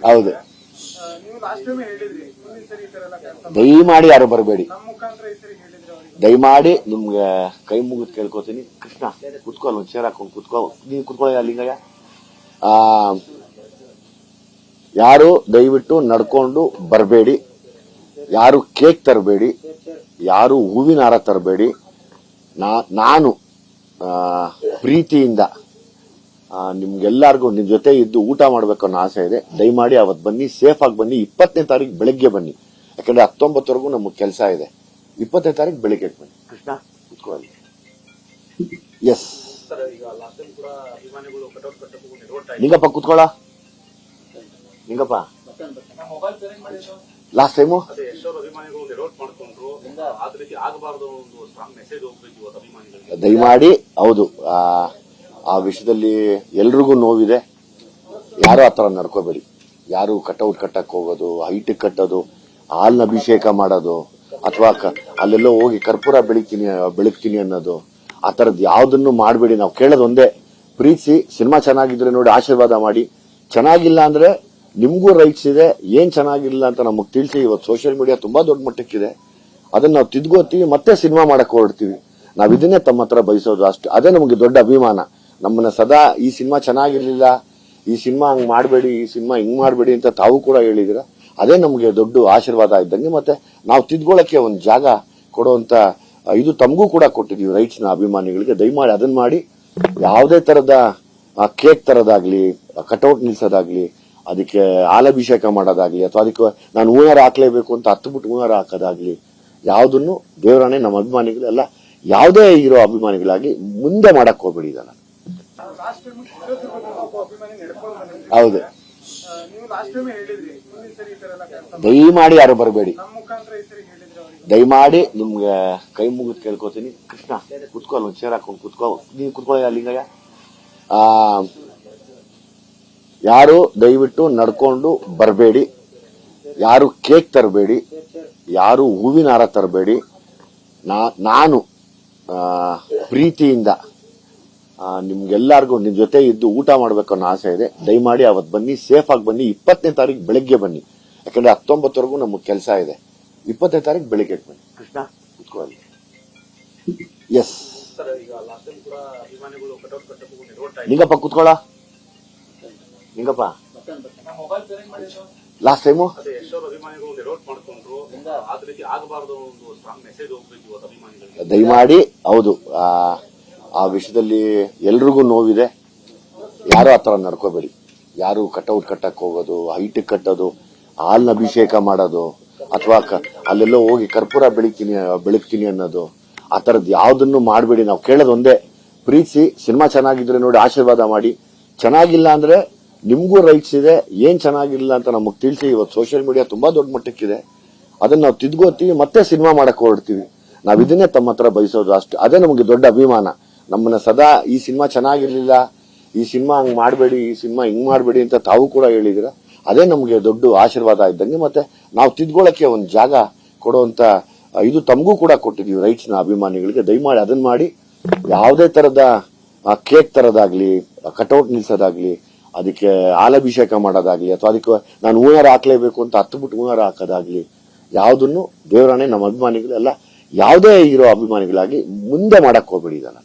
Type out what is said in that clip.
ಹೌದು, ದಯಮಾಡಿ ಯಾರು ಬರಬೇಡಿ. ದಯಮಾಡಿ ನಿಮ್ಗೆ ಕೈ ಮುಗಿದು ಕೇಳ್ಕೊತೀನಿ. ಕೃಷ್ಣ ಕುತ್ಕೊಳ್ಳ, ಒಂದು ಚೇರ್ ಹಾಕೊಂಡು ಕುತ್ಕೋ. ನೀನು ಕುತ್ಕೊಳ್ಳ ಲಿಂಗಯ್ಯ. ಯಾರು ದಯವಿಟ್ಟು ನಡ್ಕೊಂಡು ಬರಬೇಡಿ. ಯಾರು ಕೇಕ್ ತರಬೇಡಿ. ಯಾರು ಹೂವಿನ ಹಾರ ತರಬೇಡಿ. ನಾನು ಪ್ರೀತಿಯಿಂದ ನಿಮ್ಗೆಲ್ಲರಿಗೂ ನಿಮ್ ಜೊತೆ ಇದ್ದು ಊಟ ಮಾಡ್ಬೇಕು ಅನ್ನೋ ಆಸೆ ಇದೆ. ದಯಮಾಡಿ ಅವತ್ತು ಬನ್ನಿ, ಸೇಫ್ ಆಗಿ ಬನ್ನಿ. 20ನೇ ತಾರೀಕು ಬೆಳಗ್ಗೆ ಬನ್ನಿ, ಯಾಕಂದ್ರೆ 19ವರೆಗೂ ನಮಗೆ ಕೆಲಸ ಇದೆ. 20ನೇ ತಾರೀಕು ಬೆಳಿಗ್ಗೆ ಬನ್ನಿ. ಕೃಷ್ಣ ಕುತ್ಕೊಳ್ಳಿ. ಎಸ್ ಲಿಂಗಪ್ಪ ಕುತ್ಕೊಳ್ಳ. ಲಿಂಗಪ್ಪ ಲಾಸ್ಟ್ ಟೈಮು ದಯಮಾಡಿ ಹೌದು, ಆ ವಿಷಯದಲ್ಲಿ ಎಲ್ರಿಗೂ ನೋವಿದೆ. ಯಾರು ಆತರ ನಡ್ಕೋಬೇಡಿ. ಯಾರು ಕಟೌಟ್ ಕಟ್ಟಕ್ ಹೋಗೋದು, ಹೈಟ್ ಕಟ್ಟೋದು, ಹಾಲ್ನ ಅಭಿಷೇಕ ಮಾಡೋದು, ಅಥವಾ ಅಲ್ಲೆಲ್ಲೋ ಹೋಗಿ ಕರ್ಪೂರ ಬೆಳಗ್ತೀನಿ ಅನ್ನೋದು, ಆ ತರದ್ ಯಾವ್ದನ್ನು ಮಾಡಬೇಡಿ. ನಾವು ಕೇಳೋದು ಒಂದೇ, ಪ್ರೀತಿಸಿ. ಸಿನಿಮಾ ಚೆನ್ನಾಗಿದ್ರೆ ನೋಡಿ ಆಶೀರ್ವಾದ ಮಾಡಿ. ಚೆನ್ನಾಗಿಲ್ಲ ಅಂದ್ರೆ ನಿಮ್ಗೂ ರೈಟ್ಸ್ ಇದೆ. ಏನ್ ಚೆನ್ನಾಗಿಲ್ಲ ಅಂತ ನಮಗ್ ತಿಳಿಸಿ. ಇವತ್ತು ಸೋಷಿಯಲ್ ಮೀಡಿಯಾ ತುಂಬಾ ದೊಡ್ಡ ಮಟ್ಟಕ್ಕಿದೆ. ಅದನ್ನ ನಾವು ತಿದ್ಕೋತೀವಿ, ಮತ್ತೆ ಸಿನಿಮಾ ಮಾಡಕ್ ಹೊರಡ್ತೀವಿ. ನಾವ್ ಇದನ್ನೇ ತಮ್ಮ ಹತ್ರ ಬಯಸೋದು ಅಷ್ಟು. ಅದೇ ನಮಗೆ ದೊಡ್ಡ ಅಭಿಮಾನ. ನಮ್ಮನ್ನ ಸದಾ ಈ ಸಿನಿಮಾ ಚೆನ್ನಾಗಿರ್ಲಿಲ್ಲ, ಈ ಸಿನಿಮಾ ಹಂಗ್ ಮಾಡಬೇಡಿ, ಈ ಸಿನಿಮಾ ಹಿಂಗ್ ಮಾಡಬೇಡಿ ಅಂತ ತಾವು ಕೂಡ ಹೇಳಿದಿರ. ಅದೇ ನಮಗೆ ದೊಡ್ಡ ಆಶೀರ್ವಾದ ಇದ್ದಂಗೆ. ಮತ್ತೆ ನಾವು ತಿದ್ಕೊಳ್ಳಕ್ಕೆ ಒಂದು ಜಾಗ ಕೊಡುವಂತ ಇದು ತಮಗೂ ಕೂಡ ಕೊಟ್ಟಿದೀವಿ, ರೈಟ್ಸ್ ನ ಅಭಿಮಾನಿಗಳಿಗೆ. ದಯಮಾಡಿ ಅದನ್ನ ಮಾಡಿ. ಯಾವುದೇ ತರದ ಕೇಕ್ ತರೋದಾಗ್ಲಿ, ಕಟೌಟ್ ನಿಲ್ಸೋದಾಗ್ಲಿ, ಅದಕ್ಕೆ ಹಾಲಭಿಷೇಕ ಮಾಡೋದಾಗ್ಲಿ, ಅಥವಾ ಅದಕ್ಕೆ ನಾನು ಹೂವಾರ ಹಾಕ್ಲೇಬೇಕು ಅಂತ ಹತ್ಬಿಟ್ಟು ಹೂವಾರ ಹಾಕೋದಾಗ್ಲಿ, ಯಾವುದನ್ನು ದೇವರಾಣೆ ನಮ್ಮ ಅಭಿಮಾನಿಗಳೆಲ್ಲ ಯಾವುದೇ ಇರೋ ಅಭಿಮಾನಿಗಳಾಗಿ ಮುಂದೆ ಮಾಡಕ್ ಹೋಗ್ಬೇಡಿ. ಇದನ್ನ ಹೌದು, ದಯಮಾಡಿ ಯಾರು ಬರಬೇಡಿ. ದಯಮಾಡಿ ನಿಮ್ಗೆ ಕೈ ಮುಗಿದು ಕೇಳ್ಕೊತೀನಿ. ಕೃಷ್ಣ ಕುತ್ಕೊಳ್ಳ, ಒಂದು ಚೇರ್ ಹಾಕೊಂಡು ಕುತ್ಕೋ. ನೀನು ಕುತ್ಕೊಳ್ಳ ಲಿಂಗಯ್ಯ. ಯಾರು ದಯವಿಟ್ಟು ನಡ್ಕೊಂಡು ಬರಬೇಡಿ. ಯಾರು ಕೇಕ್ ತರಬೇಡಿ. ಯಾರು ಹೂವಿನ ಹಾರ ತರಬೇಡಿ. ನಾನು ಪ್ರೀತಿಯಿಂದ ನಿಮ್ಗೆಲ್ಲರಿಗೂ ನಿಮ್ ಜೊತೆ ಇದ್ದು ಊಟ ಮಾಡ್ಬೇಕು ಅನ್ನೋ ಆಸೆ ಇದೆ. ದಯಮಾಡಿ ಅವತ್ತು ಬನ್ನಿ, ಸೇಫ್ ಆಗಿ ಬನ್ನಿ. 20ನೇ ತಾರೀಕು ಬೆಳಗ್ಗೆ ಬನ್ನಿ, ಯಾಕಂದ್ರೆ 19ವರೆಗೂ ನಮಗೆ ಕೆಲಸ ಇದೆ. 20ನೇ ತಾರೀಕು ಬೆಳಿಗ್ಗೆ ಬನ್ನಿ. ಕೃಷ್ಣ ಕುತ್ಕೊಳ್ಳಿ. ಎಸ್ ಲಿಂಗಪ್ಪ ಕುತ್ಕೊಳ್ಳ. ಲಿಂಗಪ್ಪ ಲಾಸ್ಟ್ ಟೈಮು ದಯಮಾಡಿ ಹೌದು, ಆ ವಿಷಯದಲ್ಲಿ ಎಲ್ರಿಗೂ ನೋವಿದೆ. ಯಾರು ಆತರ ನಡ್ಕೋಬೇಡಿ. ಯಾರು ಕಟೌಟ್ ಕಟ್ಟಕ್ ಹೋಗೋದು, ಹೈಟ್ ಕಟ್ಟೋದು, ಹಾಲ್ನ ಅಭಿಷೇಕ ಮಾಡೋದು, ಅಥವಾ ಅಲ್ಲೆಲ್ಲೋ ಹೋಗಿ ಕರ್ಪೂರ ಬೆಳಗ್ತೀನಿ ಅನ್ನೋದು, ಆ ತರದ್ ಯಾವ್ದನ್ನು ಮಾಡಬೇಡಿ. ನಾವು ಕೇಳೋದು ಒಂದೇ, ಪ್ರೀತಿಸಿ. ಸಿನಿಮಾ ಚೆನ್ನಾಗಿದ್ರೆ ನೋಡಿ ಆಶೀರ್ವಾದ ಮಾಡಿ. ಚೆನ್ನಾಗಿಲ್ಲ ಅಂದ್ರೆ ನಿಮ್ಗೂ ರೈಟ್ಸ್ ಇದೆ. ಏನ್ ಚೆನ್ನಾಗಿಲ್ಲ ಅಂತ ನಮಗ್ ತಿಳಿಸಿ. ಇವತ್ತು ಸೋಷಿಯಲ್ ಮೀಡಿಯಾ ತುಂಬಾ ದೊಡ್ಡ ಮಟ್ಟಕ್ಕಿದೆ. ಅದನ್ನ ನಾವು ತಿದ್ಕೋತೀವಿ, ಮತ್ತೆ ಸಿನಿಮಾ ಮಾಡಕ್ ಹೊರಡ್ತೀವಿ. ನಾವ್ ಇದನ್ನೇ ತಮ್ಮ ಹತ್ರ ಬಯಸೋದು ಅಷ್ಟು. ಅದೇ ನಮಗೆ ದೊಡ್ಡ ಅಭಿಮಾನ. ನಮ್ಮನ್ನ ಸದಾ ಈ ಸಿನಿಮಾ ಚೆನ್ನಾಗಿರ್ಲಿಲ್ಲ, ಈ ಸಿನಿಮಾ ಹಂಗ್ ಮಾಡಬೇಡಿ, ಈ ಸಿನಿಮಾ ಹಿಂಗ್ ಮಾಡಬೇಡಿ ಅಂತ ತಾವು ಕೂಡ ಹೇಳಿದಿರ. ಅದೇ ನಮಗೆ ದೊಡ್ಡ ಆಶೀರ್ವಾದ ಇದ್ದಂಗೆ. ಮತ್ತೆ ನಾವು ತಿದ್ಕೊಳ್ಳಕ್ಕೆ ಒಂದು ಜಾಗ ಕೊಡುವಂತ ಇದು ತಮಗೂ ಕೂಡ ಕೊಟ್ಟಿದೀವಿ, ರೈಟ್ಸ್ ನ ಅಭಿಮಾನಿಗಳಿಗೆ. ದಯಮಾಡಿ ಅದನ್ನ ಮಾಡಿ. ಯಾವುದೇ ತರದ ಕೇಕ್ ತರೋದಾಗ್ಲಿ, ಕಟೌಟ್ ನಿಲ್ಸೋದಾಗ್ಲಿ, ಅದಕ್ಕೆ ಹಾಲಭಿಷೇಕ ಮಾಡೋದಾಗ್ಲಿ, ಅಥವಾ ಅದಕ್ಕೆ ನಾನು ಹೂವಾರ ಹಾಕ್ಲೇಬೇಕು ಅಂತ ಹತ್ಬಿಟ್ಟು ಹೂವಾರ ಹಾಕೋದಾಗ್ಲಿ, ಯಾವುದನ್ನು ದೇವರಾಣೆ ನಮ್ಮ ಅಭಿಮಾನಿಗಳೆಲ್ಲ ಯಾವುದೇ ಇರೋ ಅಭಿಮಾನಿಗಳಾಗಿ ಮುಂದೆ ಮಾಡಕ್ ಹೋಗ್ಬೇಡಿ. ಇದನ್ನ